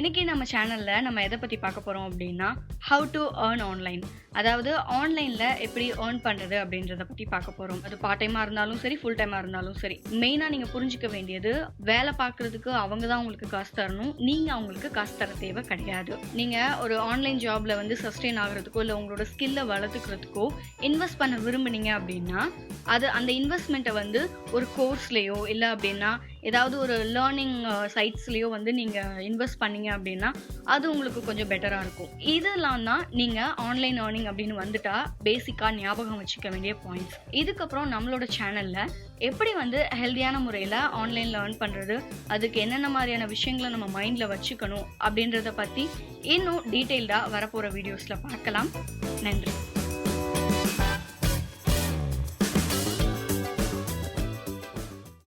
இன்னைக்கு நம்ம சேனல்ல நம்ம எதை பத்தி பார்க்க போறோம் அப்படின்னா ஹவ் டு ஏர்ன் ஆன்லைன். அதாவது ஆன்லைன்ல எப்படி ஏர்ன் பண்றது அப்படின்றத பத்தி பார்க்க போறோம். அது பார்ட் டைமா இருந்தாலும் சரி, ஃபுல் டைமா இருந்தாலும் சரி. மெயினா நீங்க புரிஞ்சுக்க வேண்டியது, வேலை பார்க்கறதுக்கு அவங்க தான் உங்களுக்கு காசு தரணும், நீங்க அவங்களுக்கு காசு தர தேவை கிடையாது. நீங்க ஒரு ஆன்லைன் ஜாப்ல வந்து சஸ்டெயின் ஆகுறதுக்கோ இல்ல உங்களோட ஸ்கில்லை வளர்த்துக்கிறதுக்கோ இன்வெஸ்ட் பண்ண விரும்புனீங்க அப்படின்னா அது அந்த இன்வெஸ்ட்மெண்ட்டை வந்து ஒரு கோர்ஸ்லயோ இல்லை அப்படின்னா ஏதாவது ஒரு லேர்னிங் சைட்ஸ்லயோ வந்து நீங்க இன்வெஸ்ட் பண்ணீங்க அப்படின்னா அது உங்களுக்கு கொஞ்சம் பெட்டரா இருக்கும். இதெல்லாம் தான் நீங்க ஆன்லைன் ஏர்னிங் அப்படின்னு வந்துட்டா பேசிக்கா ஞாபகம் வச்சுக்க வேண்டிய பாயிண்ட்ஸ். இதுக்கப்புறம் நம்மளோட சேனல்ல எப்படி வந்து ஹெல்தியான முறையில ஆன்லைன்ல ஏர்ன் பண்றது, அதுக்கு என்னென்ன மாதிரியான விஷயங்களை நம்ம மைண்ட்ல வச்சுக்கணும் அப்படின்றத பத்தி இன்னும் டீட்டெயில்டா வரப்போற வீடியோஸ்ல பார்க்கலாம். நன்றி.